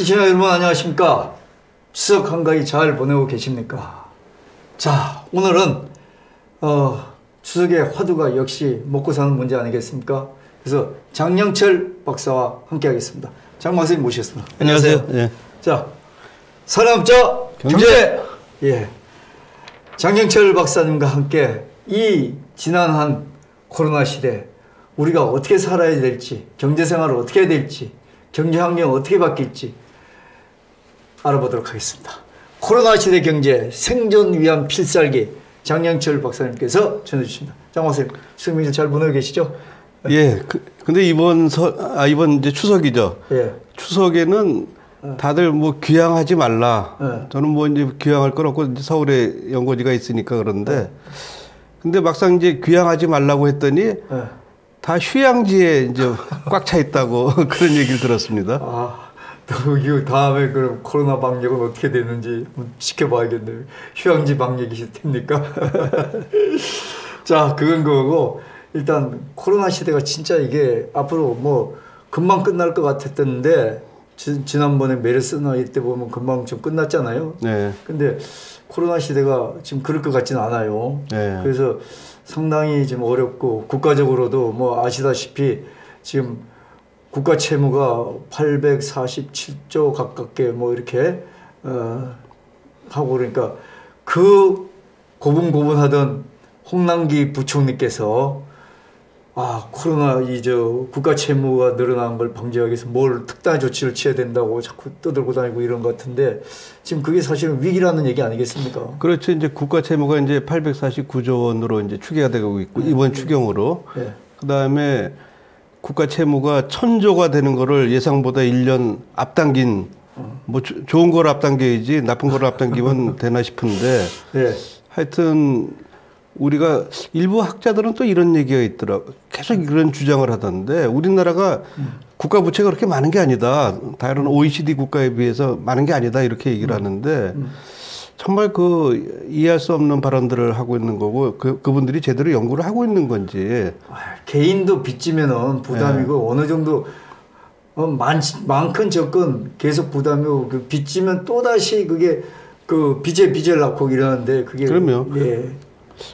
시청자 여러분 안녕하십니까? 추석 한가위 잘 보내고 계십니까? 자, 오늘은 추석의 화두가 역시 먹고 사는 문제 아니겠습니까? 그래서 장영철 박사와 함께 하겠습니다. 장 박사님 모셨습니다. 안녕하세요. 예. 자, 사람자 경제. 예. 장영철 박사님과 함께 이 지난한 코로나 시대 우리가 어떻게 살아야 될지, 경제 생활을 어떻게 해야 될지, 경제 환경이 어떻게 바뀔지 알아보도록 하겠습니다. 코로나 시대 경제 생존 위한 필살기 장영철 박사님께서 전해주십니다. 장 박사님, 추석 명절 잘 보내고 계시죠? 예. 근데 이번 이제 추석이죠. 예. 추석에는 다들 뭐 귀향하지 말라. 저는 뭐 이제 귀향할 건 없고 이제 서울에 연고지가 있으니까 그런데 근데 막상 이제 귀향하지 말라고 했더니 다 휴양지에 이제 꽉 차 있다고 그런 얘기를 들었습니다. 아, 또 이거 다음에 그럼 코로나 방역은 어떻게 되는지 지켜봐야겠네요. 휴양지 방역이 됩니까? 자, 그건 그거고 일단 코로나 시대가 진짜 이게 앞으로 뭐 금방 끝날 것 같았던데 지난번에 메르스나 이때 보면 금방 좀 끝났잖아요. 네. 근데 코로나 시대가 지금 그럴 것 같지는 않아요. 네. 그래서 상당히 좀 어렵고 국가적으로도 뭐 아시다시피 지금 국가 채무가 847조 가깝게 뭐 이렇게 하고 그러니까 그 고분고분하던 홍남기 부총리께서 코로나 국가 채무가 늘어나는 걸 방지하기 위해서 뭘 특단의 조치를 취해야 된다고 자꾸 떠들고 다니고 이런 것 같은데 지금 그게 사실은 위기라는 얘기 아니겠습니까? 그렇죠. 이제 국가 채무가 이제 849조 원으로 이제 추계가 되고 있고 이번 추경으로 그다음에 국가 채무가 1000조가 되는 거를 예상보다 1년 앞당긴 뭐 좋은 걸 앞당겨야지 나쁜 걸 앞당기면 되나 싶은데 하여튼 우리가 일부 학자들은 또 이런 얘기가 있더라고. 계속 이런 주장을 하던데 우리나라가 국가 부채가 그렇게 많은 게 아니다. 다른 OECD 국가에 비해서 많은 게 아니다. 이렇게 얘기를 하는데 정말 이해할 수 없는 발언들을 하고 있는 거고 그분들이 제대로 연구를 하고 있는 건지. 개인도 빚지면은 부담이고 어느 정도 많건 적건 계속 부담이고 그 빚지면 또 다시 그게 빚을 낳고 이러는데 그게 그럼요.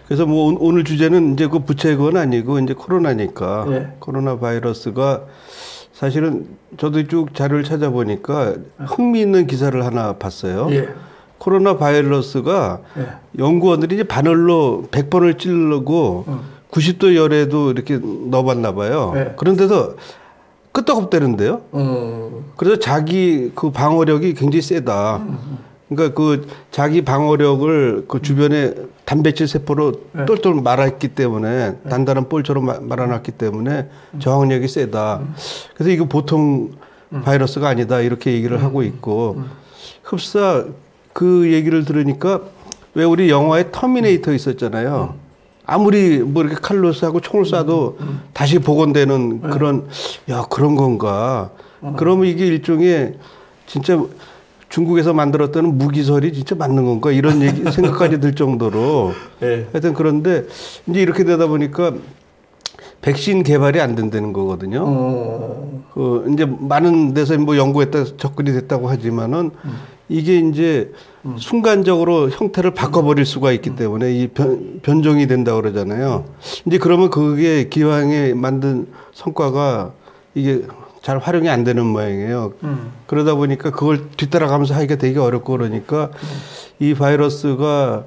그래서 뭐 오늘 주제는 이제 그 부채건 아니고 이제 코로나니까 코로나 바이러스가 사실은 저도 쭉 자료를 찾아보니까 흥미있는 기사를 하나 봤어요. 코로나 바이러스가 연구원들이 이제 바늘로 100번을 찌르고 90도 열에도 이렇게 넣어봤나 봐요. 그런데도 끄떡없대는데요. 그래서 자기 그 방어력이 굉장히 세다. 그러니까 자기 방어력을 주변에 단백질 세포로 똘똘 말았기 때문에 단단한 볼처럼 말아놨기 때문에 저항력이 세다. 그래서 이거 보통 바이러스가 아니다 이렇게 얘기를 하고 있고 흡사 그 얘기를 들으니까 왜 우리 영화에 터미네이터 있었잖아요. 아무리 뭐 이렇게 칼로 쏴고 총을 쏴도 다시 복원되는 그런 건가. 그러면 이게 일종의 진짜 중국에서 만들었다는 무기설이 진짜 맞는 건가 이런 생각까지 들 정도로 하여튼 그런데 이제 이렇게 되다 보니까 백신 개발이 안 된다는 거거든요. 이제 많은 데서 뭐 연구했다 접근이 됐다고 하지만은 이게 이제 순간적으로 형태를 바꿔버릴 수가 있기 때문에 이 변종이 된다고 그러잖아요. 이제 그러면 그게 기왕에 만든 성과가 이게 잘 활용이 안 되는 모양이에요. 그러다 보니까 그걸 뒤따라가면서 하기가 되게 어렵고 그러니까 이 바이러스가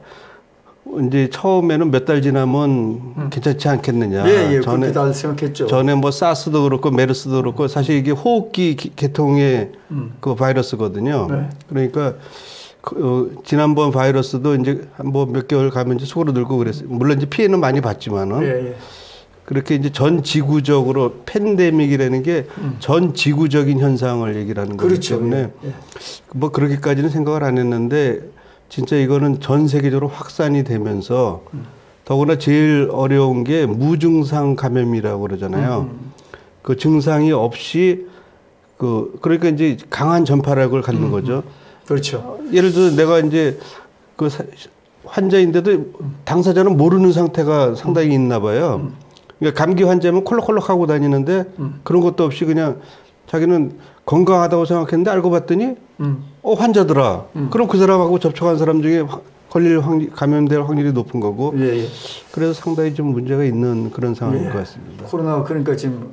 이제 처음에는 몇 달 지나면 괜찮지 않겠느냐. 그렇게 다들 생각했죠. 전에 뭐 사스도 그렇고 메르스도 그렇고 사실 이게 호흡기 계통의 그 바이러스거든요. 그러니까 지난번 바이러스도 이제 뭐 몇 개월 가면 이제 수그러들고 그랬어요. 물론 이제 피해는 많이 봤지만은. 그렇게 이제 전 지구적으로 팬데믹이라는 게 전 지구적인 현상을 얘기를 하는 거기 때문에 뭐 그렇게까지는 생각을 안 했는데 진짜 이거는 전 세계적으로 확산이 되면서 더구나 제일 어려운 게 무증상 감염이라고 그러잖아요. 그 증상이 없이 그러니까 이제 강한 전파력을 갖는 거죠. 그렇죠. 예를 들어 내가 이제 환자인데도 당사자는 모르는 상태가 상당히 있나 봐요. 그러니까 감기 환자면 콜록콜록 하고 다니는데 그런 것도 없이 그냥 자기는 건강하다고 생각했는데 알고 봤더니 환자더라. 그럼 그 사람하고 접촉한 사람 중에 감염될 확률이 높은 거고. 예, 예. 그래서 상당히 좀 문제가 있는 그런 상황인 것 같습니다. 코로나 그러니까 지금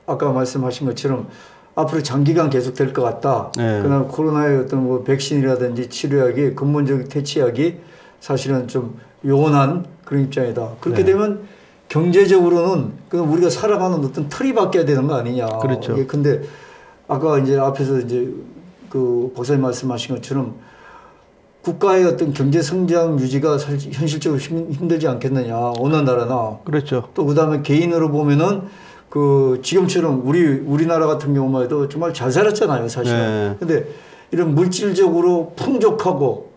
아까 말씀하신 것처럼 앞으로 장기간 계속될 것 같다. 그러나 코로나의 어떤 뭐 백신이라든지 치료약이 근본적 퇴치약이 사실은 좀 요원한 그런 입장이다. 그렇게 되면 경제적으로는 우리가 살아가는 어떤 틀이 바뀌어야 되는 거 아니냐. 그렇죠. 근데 아까 이제 앞에서 이제 그 박사님 말씀하신 것처럼 국가의 어떤 경제 성장 유지가 사실 현실적으로 힘들지 않겠느냐. 어느 나라나. 그렇죠. 또 그다음에 개인으로 보면은 그 지금처럼 우리나라 같은 경우만 해도 정말 잘 살았잖아요, 사실은. 근데 이런 물질적으로 풍족하고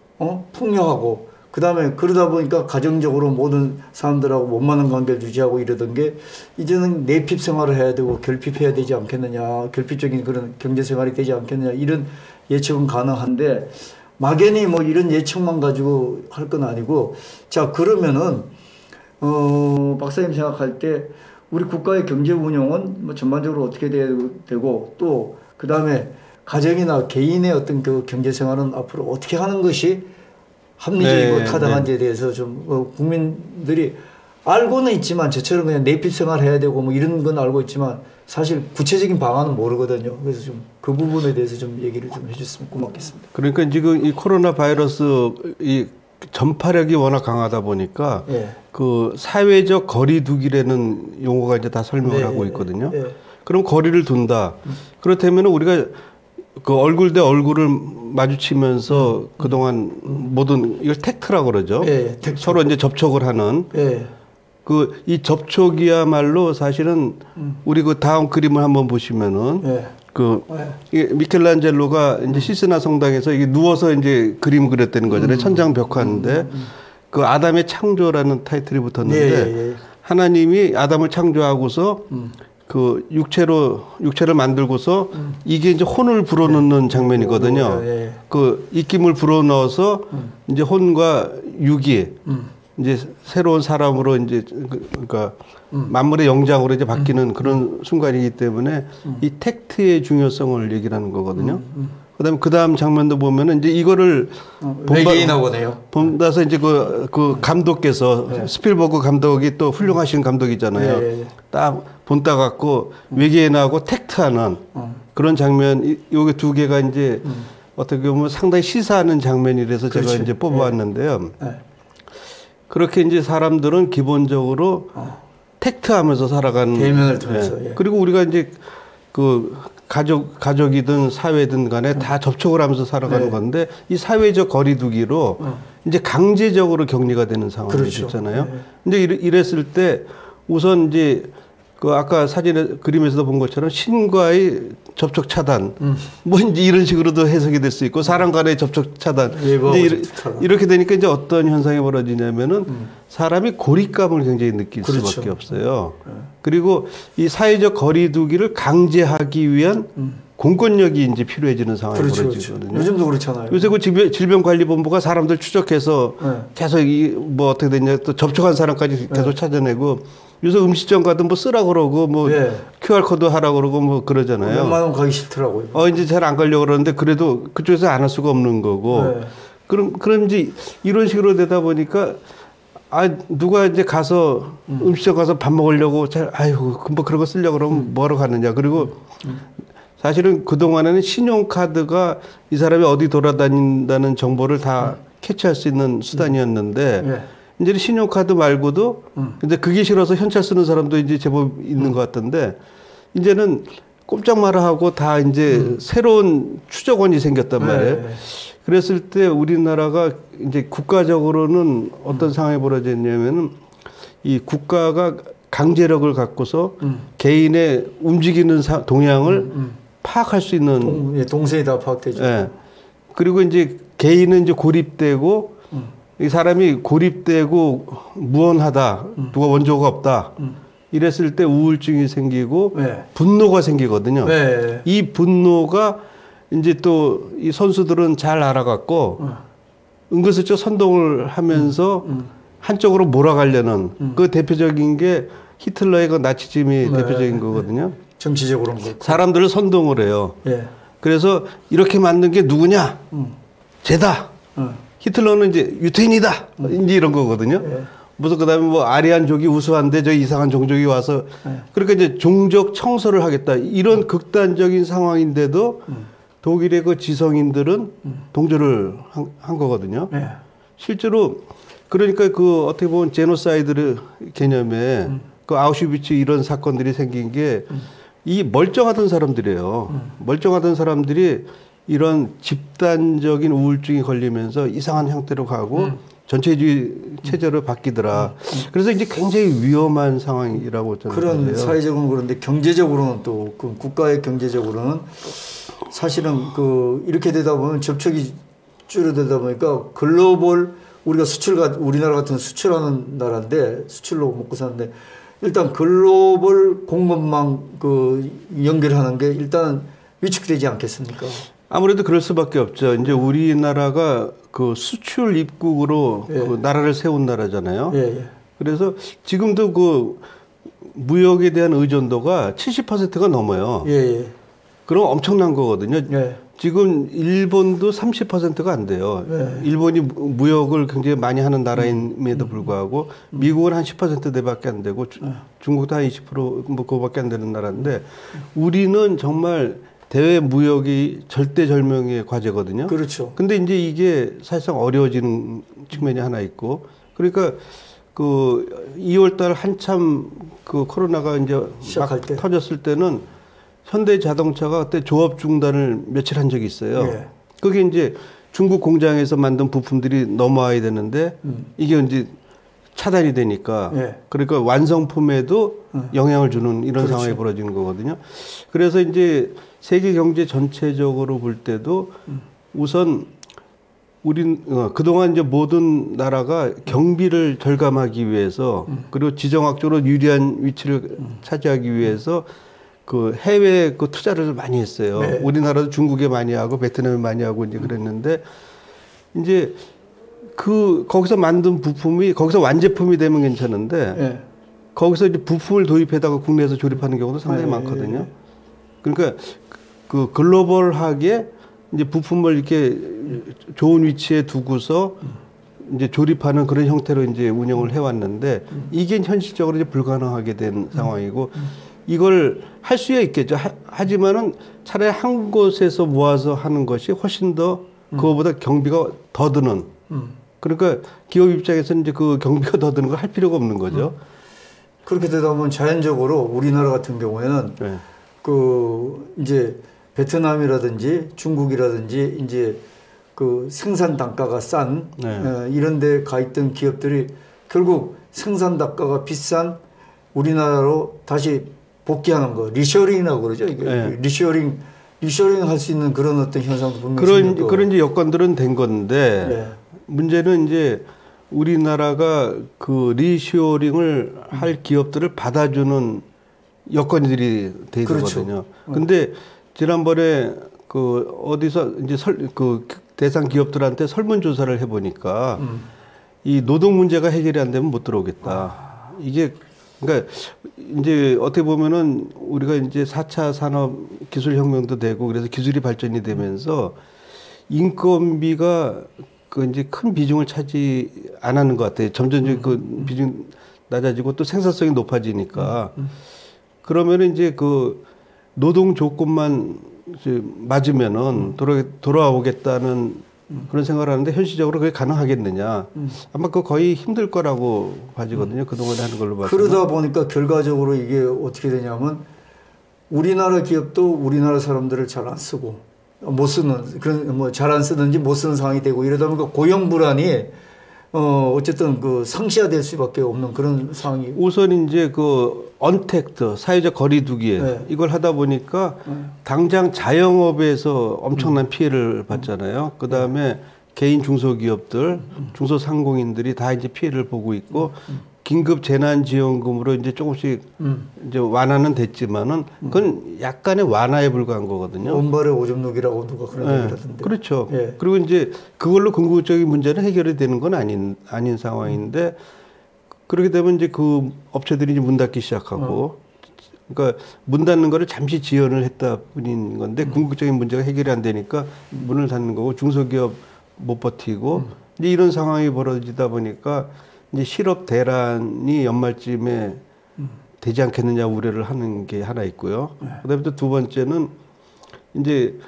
풍요하고 그다음에 그러다 보니까 가정적으로 모든 사람들하고 원만한 관계를 유지하고 이러던 게 이제는 내핍 생활을 해야 되고 결핍해야 되지 않겠느냐. 결핍적인 그런 경제 생활이 되지 않겠느냐. 이런 예측은 가능한데 막연히 뭐 이런 예측만 가지고 할 건 아니고 자, 그러면은 박사님 생각할 때 우리 국가의 경제 운영은 뭐 전반적으로 어떻게 돼야 되고 또 그다음에 가정이나 개인의 어떤 그 경제 생활은 앞으로 어떻게 하는 것이 합리적이고 타당한지에 대해서 좀 국민들이 알고는 있지만 저처럼 그냥 내핍 생활 해야 되고 뭐 이런 건 알고 있지만 사실 구체적인 방안은 모르거든요. 그래서 좀 그 부분에 대해서 좀 얘기를 좀 해줬으면 고맙겠습니다. 그러니까 지금 이 코로나 바이러스 이 전파력이 워낙 강하다 보니까 그 사회적 거리두기라는 용어가 이제 다 설명을 하고 있거든요. 그럼 거리를 둔다. 그렇다면 우리가 그 얼굴 대 얼굴을 마주치면서 그동안 모든 이걸 텍트라고 그러죠. 서로 이제 접촉을 하는 그 이 접촉이야말로 사실은 우리 그 다음 그림을 한번 보시면은 그 미켈란젤로가 이제 시스나 성당에서 이게 누워서 이제 그림 그렸다는 거잖아요. 천장 벽화인데 그 아담의 창조라는 타이틀이 붙었는데 하나님이 아담을 창조하고서 그 육체를 만들고서 이게 이제 혼을 불어넣는 장면이거든요. 그 입김을 불어넣어서 이제 혼과 육이 이제 새로운 사람으로 이제 그러니까 만물의 영장으로 이제 바뀌는 그런 순간이기 때문에 이 텍트의 중요성을 얘기하는 거거든요. 그다음에 그다음 장면도 보면은 이제 이거를 본다서 이제 그 감독께서 스필버그 감독이 또 훌륭하신 감독이잖아요. 딱 본따 갖고 외계인하고 텍트하는 그런 장면, 요게 두 개가 이제 어떻게 보면 상당히 시사하는 장면이라서 제가 이제 뽑아왔는데요. 그렇게 이제 사람들은 기본적으로 텍트하면서 살아가는 대면을 통해서. 그리고 우리가 이제 그 가족이든 사회든 간에 다 접촉을 하면서 살아가는 건데 이 사회적 거리두기로 이제 강제적으로 격리가 되는 상황이 됐잖아요. 근데 이랬을 때 우선 이제 그 아까 그림에서도 본 것처럼 신과의 접촉 차단, 뭐 이제 이런 식으로도 해석이 될 수 있고 사람 간의 접촉 차단. 이렇게 되니까 이제 어떤 현상이 벌어지냐면은 사람이 고립감을 굉장히 느낄 수밖에 없어요. 그리고 이 사회적 거리두기를 강제하기 위한 공권력이 이제 필요해지는 상황이 벌어지거든요. 요즘도 그렇잖아요. 요새 그 질병관리본부가 사람들 추적해서 계속 뭐 어떻게 됐냐 또 접촉한 사람까지 계속 찾아내고 요새 음식점 가든 뭐 쓰라 그러고 뭐 QR코드 하라 그러고 뭐 그러잖아요. 몇만 원 가기 싫더라고요. 이제 잘 안 가려고 그러는데 그래도 그쪽에서 안 할 수가 없는 거고. 그럼 이제 이런 식으로 되다 보니까 누가 이제 가서 음식점 가서 밥 먹으려고 뭐 그런 거 쓰려고 그러면 뭐하러 가느냐. 그리고 사실은 그동안에는 신용카드가 이 사람이 어디 돌아다닌다는 정보를 다 캐치할 수 있는 수단이었는데 이제는 신용카드 말고도 근데 그게 싫어서 현찰 쓰는 사람도 이제 제법 있는 것 같던데 이제는 꼼짝 마라 하고 다 이제 새로운 추적원이 생겼단 말이에요. 그랬을 때 우리나라가 이제 국가적으로는 어떤 상황이 벌어졌냐면은 이 국가가 강제력을 갖고서 개인의 움직이는 동향을 파악할 수 있는 동선이 다 파악되죠. 그리고 이제 개인은 이제 고립되고 이 사람이 고립되고 무언하다, 누가 원조가 없다. 이랬을 때 우울증이 생기고 분노가 생기거든요. 이 분노가 이제 또 이 선수들은 잘 알아갖고 은근슬쩍 선동을 하면서 한쪽으로 몰아가려는 그 대표적인 게 히틀러의 그 나치즘이 대표적인 거거든요. 정치적으로는 그렇고. 사람들을 선동을 해요. 예. 그래서 이렇게 만든 게 누구냐? 쟤다. 히틀러는 이제 유태인이다. 이제 이런 거거든요. 예. 무슨 그다음에 뭐 아리안족이 우수한데 저 이상한 종족이 와서 그러니까 이제 종족 청소를 하겠다. 이런 극단적인 상황인데도 독일의 그 지성인들은 동조를 한 거거든요. 예. 실제로 그러니까 그 어떻게 보면 제노사이드 개념에 그 아우슈비츠 이런 사건들이 생긴 게 이 멀쩡하던 사람들이에요. 멀쩡하던 사람들이 이런 집단적인 우울증이 걸리면서 이상한 형태로 가고 전체주의 체제로 바뀌더라. 그래서 이제 굉장히 위험한 상황이라고 저는 그런 생각해요. 사회적으로는 그런데 경제적으로는 또 그 국가의 경제적으로는 사실은 그 이렇게 되다 보면 접촉이 줄어들다 보니까 글로벌 우리가 우리나라 같은 수출하는 나라인데 수출로 먹고 사는데 일단 글로벌 공급망 그 연결하는 게 일단 위축되지 않겠습니까? 아무래도 그럴 수밖에 없죠. 이제 우리나라가 그 수출 입국으로 예. 그 나라를 세운 나라잖아요. 예, 예. 그래서 지금도 그 무역에 대한 의존도가 70%가 넘어요. 예, 예. 그럼 엄청난 거거든요. 예. 지금 일본도 30%가 안 돼요. 네. 일본이 무역을 굉장히 많이 하는 나라임에도 불구하고 미국은 한 10%대밖에 안 되고 중국도 한 20%뭐 그거밖에 안 되는 나라인데 우리는 정말 대외 무역이 절대절명의 과제거든요. 그렇죠. 근데 이제 이게 사실상 어려워지는 측면이 하나 있고 그러니까 그 2월 달 한참 그 코로나가 이제 시작할 막 때. 터졌을 때는 현대 자동차가 그때 조업 중단을 며칠 한 적이 있어요. 예. 그게 이제 중국 공장에서 만든 부품들이 넘어와야 되는데 이게 이제 차단이 되니까 예. 그러니까 완성품에도 영향을 주는 이런 그렇죠. 상황이 벌어지는 거거든요. 그래서 이제 세계 경제 전체적으로 볼 때도 우선 우린 그동안 이제 모든 나라가 경비를 절감하기 위해서 그리고 지정학적으로 유리한 위치를 차지하기 위해서 그 해외 그 투자를 많이 했어요. 네. 우리나라도 중국에 많이 하고 베트남에 많이 하고 이제 그랬는데 이제 그 거기서 만든 부품이 거기서 완제품이 되면 괜찮은데 예. 거기서 이제 부품을 도입해다가 국내에서 조립하는 경우도 상당히 네. 많거든요. 그러니까 그 글로벌하게 이제 부품을 이렇게 좋은 위치에 두고서 이제 조립하는 그런 형태로 이제 운영을 해왔는데 이게 현실적으로 이제 불가능하게 된 상황이고 이걸 할 수야 있겠죠. 하지만은 차라리 한 곳에서 모아서 하는 것이 훨씬 더 그거보다 경비가 더 드는. 그러니까 기업 입장에서는 이제 그 경비가 더 드는 걸 할 필요가 없는 거죠. 그렇게 되다 보면 자연적으로 우리나라 같은 경우에는 네. 그 이제 베트남이라든지 중국이라든지 이제 그 생산 단가가 싼 네. 이런 데 가 있던 기업들이 결국 생산 단가가 비싼 우리나라로 다시 복귀하는 거 리셔링이라고 그러죠. 이게 네. 리셔링 할 수 있는 그런 어떤 현상도 분명히 그런 이제 여건들은 된 건데 네. 문제는 이제 우리나라가 그 리쇼링을 할 기업들을 받아주는 여건들이 돼 그렇죠. 있거든요. 근데 지난번에 그 어디서 이제 그 대상 기업들한테 설문조사를 해보니까 이 노동 문제가 해결이 안 되면 못 들어오겠다. 이게 그러니까 이제 어떻게 보면은 우리가 이제 4차 산업 기술 혁명도 되고 그래서 기술이 발전이 되면서 인건비가 그 이제 큰 비중을 차지 안 하는 것 같아요. 점점 그 비중 낮아지고 또 생산성이 높아지니까 그러면은 이제 그 노동 조건만 이제 맞으면은 돌아와 보겠다는 그런 생각을 하는데 현실적으로 그게 가능하겠느냐. 아마 그거 거의 힘들 거라고 봐지거든요. 그동안에 하는 걸로 봐서. 그러다 보니까 결과적으로 이게 어떻게 되냐면 우리나라 기업도 우리나라 사람들을 잘 안 쓰고 못 쓰는 그런 뭐 잘 안 쓰는지 못 쓰는 상황이 되고 이러다 보니까 고용 불안이 어쨌든 그 상시화될 수밖에 없는 그런 상황이. 우선 이제 그 언택트 사회적 거리두기 네. 이걸 하다 보니까 당장 자영업에서 엄청난 피해를 받잖아요. 그 다음에 개인 중소기업들, 중소상공인들이 다 이제 피해를 보고 있고 긴급 재난지원금으로 이제 조금씩 이제 완화는 됐지만은 그건 약간의 완화에 불과한 거거든요. 온발의 오줌누기라고 누가 그런 얘기를 하던데. 그렇죠. 예. 그리고 이제 그걸로 궁극적인 문제는 해결이 되는 건 아닌 상황인데 그렇게 되면 이제 그 업체들이 이제 문 닫기 시작하고 그러니까 문 닫는 거를 잠시 지연을 했다 뿐인 건데 궁극적인 문제가 해결이 안 되니까 문을 닫는 거고 중소기업 못 버티고 이제 이런 상황이 벌어지다 보니까 이제 실업 대란이 연말쯤에 되지 않겠느냐 우려를 하는 게 하나 있고요. 그다음에 또 두 번째는 이제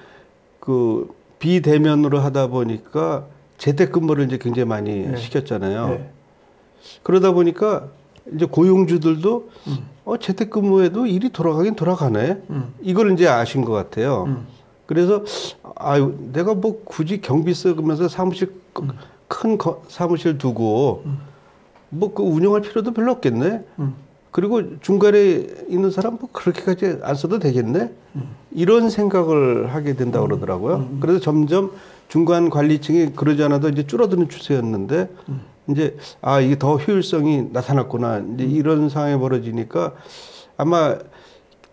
그 비대면으로 하다 보니까 재택근무를 이제 굉장히 많이 시켰잖아요. 그러다 보니까 이제 고용주들도 재택근무에도 일이 돌아가긴 돌아가네. 이걸 이제 아신 것 같아요. 그래서 아유 내가 뭐 굳이 경비 쓰면서 사무실 큰 사무실 두고 뭐 그 운영할 필요도 별로 없겠네. 그리고 중간에 있는 사람 뭐 그렇게까지 안 써도 되겠네. 이런 생각을 하게 된다고 그러더라고요. 그래서 점점 중간 관리층이 그러지 않아도 이제 줄어드는 추세였는데 이제 아 이게 더 효율성이 나타났구나. 이제 이런 상황이 벌어지니까 아마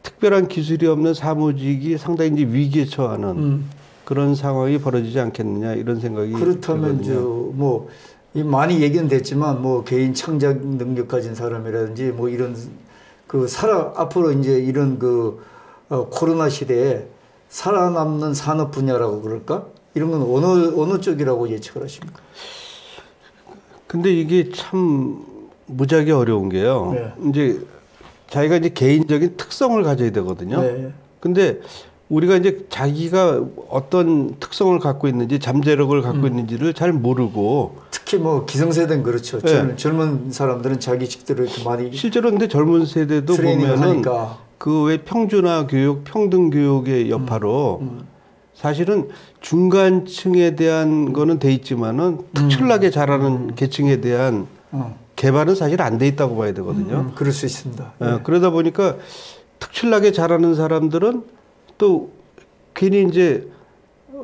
특별한 기술이 없는 사무직이 상당히 이제 위기에 처하는 그런 상황이 벌어지지 않겠느냐 이런 생각이 그렇다면 들거든요. 뭐 많이 얘기는 됐지만 뭐 개인 창작 능력 가진 사람이라든지 뭐 이런 그 앞으로 이제 이런 그 코로나 시대에 살아남는 산업 분야라고 그럴까? 이런 건 어느 쪽이라고 예측을 하십니까? 근데 이게 참 무지하게 어려운 게요. 네. 이제 자기가 이제 개인적인 특성을 가져야 되거든요. 네. 근데 우리가 이제 자기가 어떤 특성을 갖고 있는지 잠재력을 갖고 있는지를 잘 모르고 특히 뭐 기성세대는 그렇죠. 네. 젊은 사람들은 자기 직대로 이렇게 많이 실제로 근데 젊은 세대도 보면은 하니까. 그 왜 평준화 교육, 평등 교육의 여파로 사실은 중간층에 대한 거는 돼 있지만은 특출나게 자라는 계층에 대한 개발은 사실 안 돼 있다고 봐야 되거든요. 그럴 수 있습니다. 네. 그러다 보니까 특출나게 자라는 사람들은 또 괜히 이제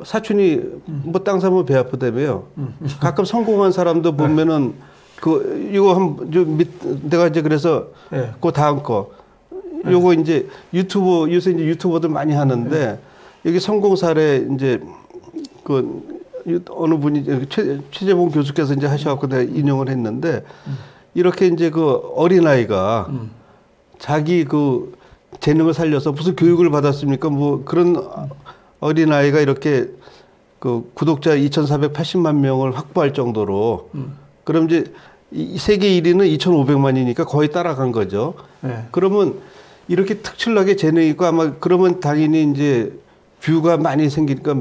사촌이 뭐 땅 사면 배 아프다며요. 가끔 성공한 사람도 보면은 그 이거 내가 이제 그래서 그 다음 거 요거 이제 요새 이제 유튜버들 많이 하는데 여기 성공 사례 이제 그 어느 분이 최재봉 교수께서 이제 하셔갖고 내가 인용을 했는데 이렇게 이제 그 어린아이가 자기 그 재능을 살려서 무슨 교육을 받았습니까? 뭐 그런 어린아이가 이렇게 그 구독자 2,480만 명을 확보할 정도로 그럼 이제 세계 1위는 2,500만이니까 거의 따라간 거죠. 네. 그러면 이렇게 특출나게 재능이 있고 아마 그러면 당연히 이제 뷰가 많이 생기니까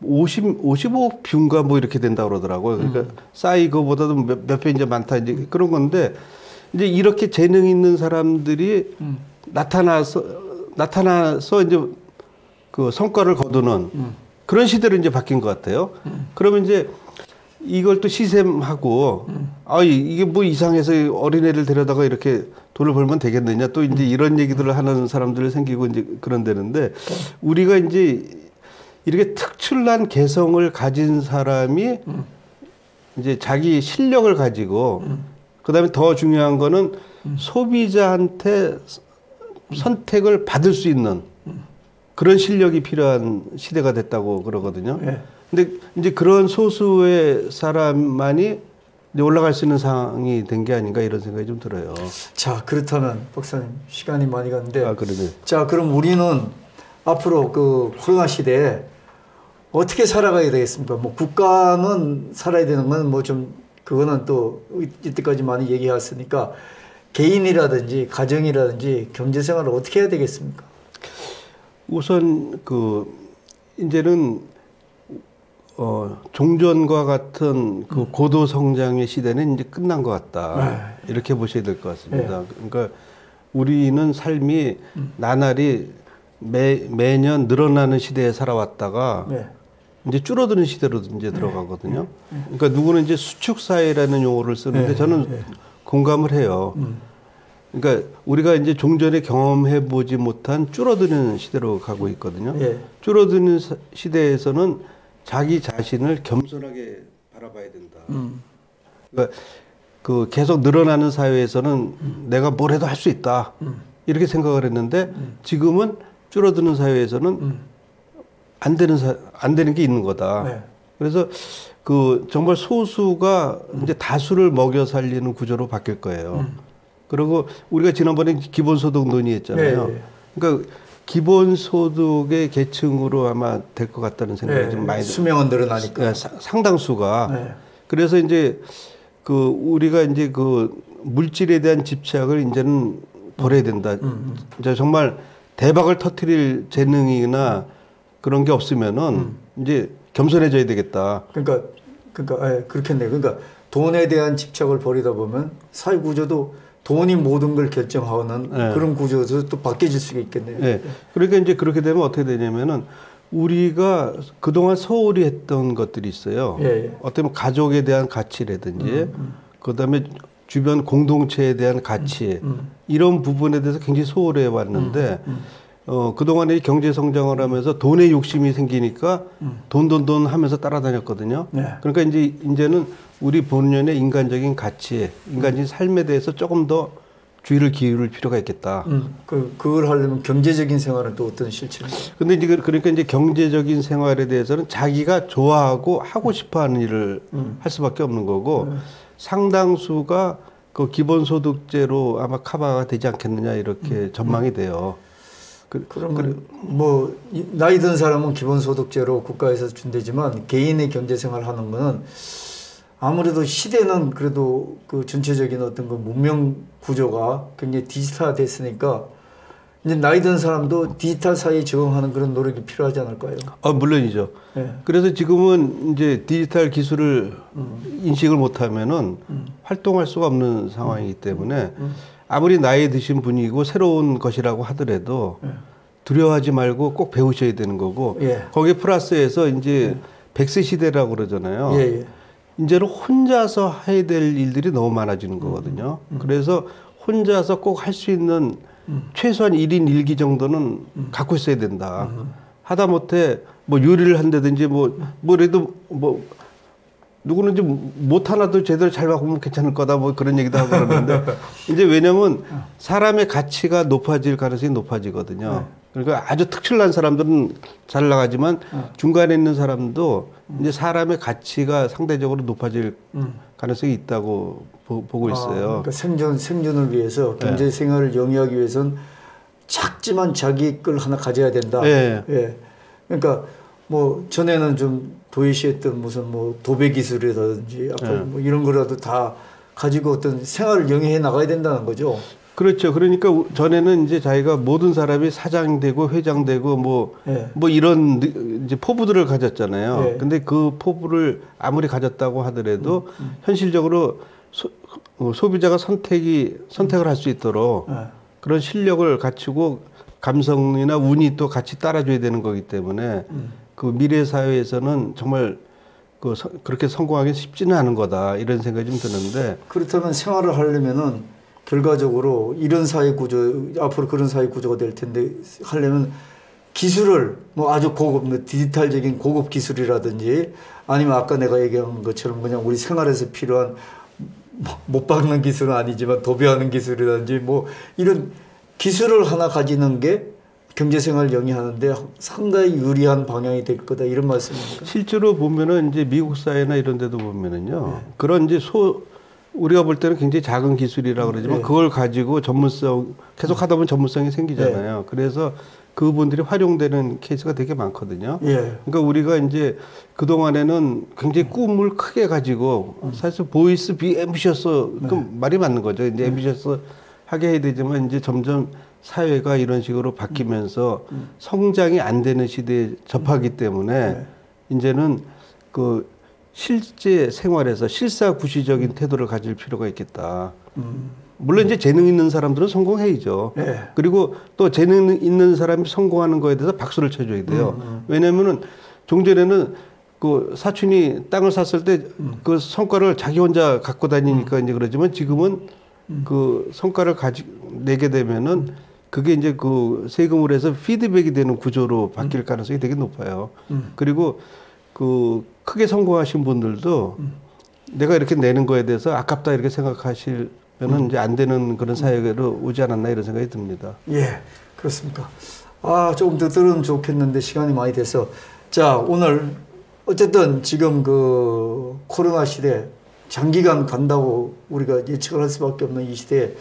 55억 뷰인가 뭐 이렇게 된다고 그러더라고요. 그러니까 싸이 그거보다도 몇 배 이제 많다 이제 그런 건데 이제 이렇게 재능 있는 사람들이 나타나서 이제 그 성과를 거두는 그런 시대로 이제 바뀐 것 같아요. 그러면 이제 이걸 또 시샘하고 이게 뭐 이상해서 어린애를 데려다가 이렇게 돈을 벌면 되겠느냐 또 이제 이런 얘기들을 하는 사람들이 생기고 이제 그런다는데 우리가 이제 이렇게 특출난 개성을 가진 사람이 이제 자기 실력을 가지고 그다음에 더 중요한 거는 소비자한테 선택을 받을 수 있는 그런 실력이 필요한 시대가 됐다고 그러거든요. 네. 근데 이제 그런 소수의 사람만이 이제 올라갈 수 있는 상황이 된 게 아닌가 이런 생각이 좀 들어요. 자, 그렇다면 박사님 시간이 많이 갔는데. 그러네. 자, 그럼 우리는 앞으로 그 코로나 시대에 어떻게 살아가야 되겠습니까? 뭐 국가는 살아야 되는 건 뭐 좀 그거는 또 이때까지 많이 얘기했으니까 개인이라든지 가정이라든지 경제 생활을 어떻게 해야 되겠습니까? 우선 그 이제는 종전과 같은 그 고도 성장의 시대는 이제 끝난 것 같다. 이렇게 보셔야 될 것 같습니다. 그러니까 우리는 삶이 나날이 매년 늘어나는 시대에 살아왔다가 이제 줄어드는 시대로 이제 들어가거든요. 그러니까 누구는 이제 수축 사회라는 용어를 쓰는데 저는 공감을 해요. 그러니까 우리가 이제 종전에 경험해 보지 못한 줄어드는 시대로 가고 있거든요. 줄어드는 시대에서는 자기 자신을 겸손하게 바라봐야 된다. 그러니까 그 계속 늘어나는 사회에서는 내가 뭘 해도 할 수 있다. 이렇게 생각을 했는데 지금은 줄어드는 사회에서는 안 되는 게 있는 거다. 그래서 그 정말 소수가 이제 다수를 먹여 살리는 구조로 바뀔 거예요. 그리고 우리가 지난번에 기본소득 논의했잖아요. 네. 그러니까 기본소득의 계층으로 아마 될 것 같다는 생각이 네. 좀 많이 수명은 늘어나니까. 상당수가. 네. 그래서 이제 그 우리가 이제 그 물질에 대한 집착을 이제는 버려야 된다. 이제 정말 대박을 터뜨릴 재능이나 그런 게 없으면은 이제 겸손해져야 되겠다. 그러니까 그렇겠네요. 그러니까 돈에 대한 집착을 버리다 보면 사회 구조도 돈이 모든 걸 결정하는 네. 그런 구조에서 또 바뀌어질 수가 있겠네요. 네. 그러니까 이제 그렇게 되면 어떻게 되냐면은 우리가 그동안 소홀히 했던 것들이 있어요. 예. 어떻게 보면 가족에 대한 가치라든지 그다음에 주변 공동체에 대한 가치 이런 부분에 대해서 굉장히 소홀해 왔는데 그동안에 경제 성장을 하면서 돈에 욕심이 생기니까 돈 하면서 따라다녔거든요. 네. 그러니까 이제는 우리 본연의 인간적인 가치, 인간적인 삶에 대해서 조금 더 주의를 기울일 필요가 있겠다. 그걸 하려면 경제적인 생활은 또 어떤 실천인가요? 근데 이제 그러니까 이제 경제적인 생활에 대해서는 자기가 좋아하고 하고 싶어 하는 일을 할 수밖에 없는 거고 상당수가 그 기본소득제로 아마 커버가 되지 않겠느냐 이렇게 전망이 돼요. 그러면 뭐 나이 든 사람은 기본소득제로 국가에서 준대지만 개인의 경제생활 하는 거는 아무래도 시대는 그래도 그 전체적인 어떤 그 문명 구조가 굉장히 디지털화 됐으니까 이제 나이 든 사람도 디지털 사회에 적응하는 그런 노력이 필요하지 않을까요? 물론이죠. 네. 그래서 지금은 이제 디지털 기술을 인식을 못하면은 활동할 수가 없는 상황이기 때문에 아무리 나이 드신 분이고 새로운 것이라고 하더라도 두려워하지 말고 꼭 배우셔야 되는 거고 거기에 플러스해서 이제 100세 시대라고 그러잖아요. 이제는 혼자서 해야 될 일들이 너무 많아지는 거거든요. 그래서 혼자서 꼭 할 수 있는 최소한 1인 1기 정도는 갖고 있어야 된다. 하다못해 뭐 요리를 한다든지 뭐래도 누구는 이제 못 하나도 제대로 잘 바꾸면 괜찮을 거다 뭐 그런 얘기도 하고 그러는데 이제 왜냐면 사람의 가치가 높아질 가능성이 높아지거든요. 그러니까 아주 특출난 사람들은 잘 나가지만 중간에 있는 사람도 이제 사람의 가치가 상대적으로 높아질 가능성이 있다고 보고 있어요. 그러니까 생존을 위해서 경제 생활을 영위하기 위해서는 작지만 자기 걸 하나 가져야 된다. 그러니까 뭐 전에는 좀 도외시했던 무슨 뭐 도배 기술이라든지 뭐 이런 거라도 다 가지고 어떤 생활을 영위해 나가야 된다는 거죠. 그렇죠. 그러니까 전에는 이제 자기가 모든 사람이 사장되고 회장되고 뭐 이런 이제 포부들을 가졌잖아요. 근데 그 포부를 아무리 가졌다고 하더라도 현실적으로 소비자가 선택을 할 수 있도록 그런 실력을 갖추고 감성이나 운이 또 같이 따라줘야 되는 거기 때문에 그 미래 사회에서는 정말 그렇게 성공하기 쉽지는 않은 거다 이런 생각이 좀 드는데 그렇다면 생활을 하려면은 결과적으로 이런 사회 구조 앞으로 그런 사회 구조가 될 텐데 하려면 기술을 뭐 아주 고급 디지털적인 고급 기술이라든지 아니면 아까 내가 얘기한 것처럼 그냥 우리 생활에서 필요한 못 박는 기술은 아니지만 도배하는 기술이라든지 뭐 이런 기술을 하나 가지는 게 경제생활을 영위하는데 상당히 유리한 방향이 될 거다 이런 말씀입니까? 실제로 보면은 이제 미국 사회나 이런 데도 보면은요 그런 이제 우리가 볼 때는 굉장히 작은 기술이라고 그러지만 그걸 가지고 전문성 계속 하다 보면 전문성이 생기잖아요. 그래서 그분들이 활용되는 케이스가 되게 많거든요. 그러니까 우리가 이제 그동안에는 굉장히 꿈을 크게 가지고 사실 보이스 비 앰비셔스 그 말이 맞는 거죠. 이제 앰비셔스 하게 해야 되지만 이제 점점 사회가 이런 식으로 바뀌면서 성장이 안 되는 시대에 접하기 때문에 이제는 그 실제 생활에서 실사구시적인 태도를 가질 필요가 있겠다. 물론 이제 재능 있는 사람들은 성공해야죠. 그리고 또 재능 있는 사람이 성공하는 거에 대해서 박수를 쳐줘야 돼요. 왜냐면은 종전에는 그 사촌이 땅을 샀을 때 그 성과를 자기 혼자 갖고 다니니까 이제 그러지만 지금은 그 성과를 내게 되면은 그게 이제 그 세금을 해서 피드백이 되는 구조로 바뀔 가능성이 되게 높아요. 그리고 그 크게 성공하신 분들도 내가 이렇게 내는 거에 대해서 아깝다 이렇게 생각하시면은 이제 안 되는 그런 사회로 오지 않았나 이런 생각이 듭니다. 예, 그렇습니까? 조금 더 들으면 좋겠는데 시간이 많이 돼서 자 오늘 어쨌든 지금 그 코로나 시대 장기간 간다고 우리가 예측을 할 수밖에 없는 이 시대에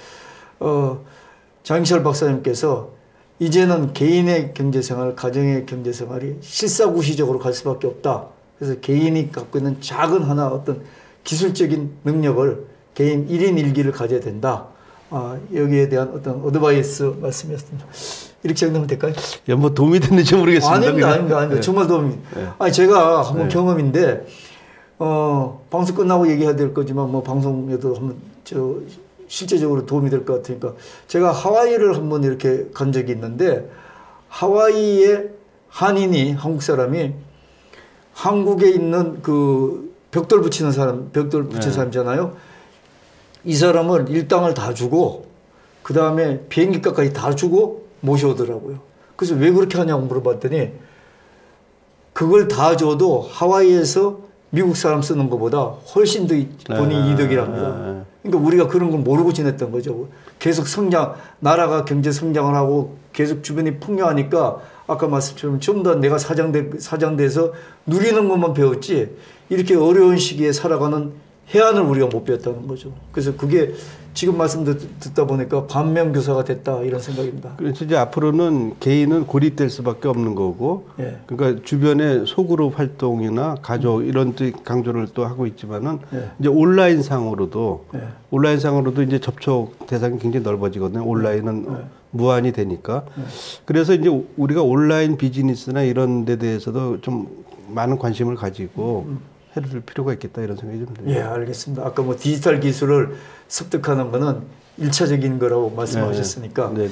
장희철 박사님께서 이제는 개인의 경제생활, 가정의 경제생활이 실사구시적으로 갈 수밖에 없다. 그래서 개인이 갖고 있는 작은 하나 어떤 기술적인 능력을 개인 1인 1기를 가져야 된다. 여기에 대한 어떤 어드바이스 말씀이었습니다. 이렇게 정리하면 될까요? 뭐 도움이 됐는지 모르겠습니다. 아닙니다. 네. 정말 도움이. 네. 제가 한번 경험인데, 방송 끝나고 얘기해야 될 거지만, 뭐 방송에도 한번 실제적으로 도움이 될 것 같으니까. 제가 하와이를 한번 이렇게 간 적이 있는데, 하와이에 한인이, 한국 사람이 한국에 있는 그 벽돌 붙이는 사람, 벽돌 붙이는 사람이잖아요. 이 사람을 일당을 다 주고, 그 다음에 비행기값까지 다 주고 모셔오더라고요. 그래서 왜 그렇게 하냐고 물어봤더니, 그걸 다 줘도 하와이에서 미국 사람 쓰는 것보다 훨씬 더 돈이 이득이랍니다. 그러니까 우리가 그런 걸 모르고 지냈던 거죠. 계속 나라가 경제 성장을 하고 계속 주변이 풍요하니까 아까 말씀처럼 좀 더 내가 사장돼서 누리는 것만 배웠지 이렇게 어려운 시기에 살아가는 해안을 우리가 못 배웠다는 거죠. 그래서 그게 지금 말씀 듣다 보니까 반면교사가 됐다 이런 생각입니다. 그래서 이제 앞으로는 개인은 고립될 수밖에 없는 거고, 예. 그러니까 주변에 소그룹 활동이나 가족 이런 데 강조를 또 하고 있지만은 이제 온라인 상으로도 이제 접촉 대상이 굉장히 넓어지거든요. 온라인은 무한이 되니까. 그래서 이제 우리가 온라인 비즈니스나 이런 데 대해서도 좀 많은 관심을 가지고 해줄 필요가 있겠다 이런 생각이 좀 듭니다. 예, 알겠습니다. 아까 뭐 디지털 기술을 습득하는 거는 1차적인 거라고 말씀하셨으니까. 네네.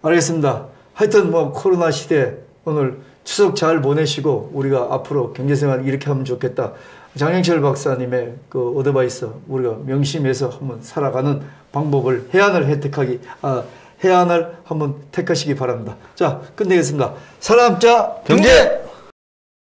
알겠습니다. 하여튼 뭐 코로나 시대 오늘 추석 잘 보내시고 우리가 앞으로 경제생활 이렇게 하면 좋겠다. 장영철 박사님의 그 어드바이스 우리가 명심해서 한번 살아가는 방법을 해안을 한번 택하시기 바랍니다. 자, 끝내겠습니다. 사람자 경제!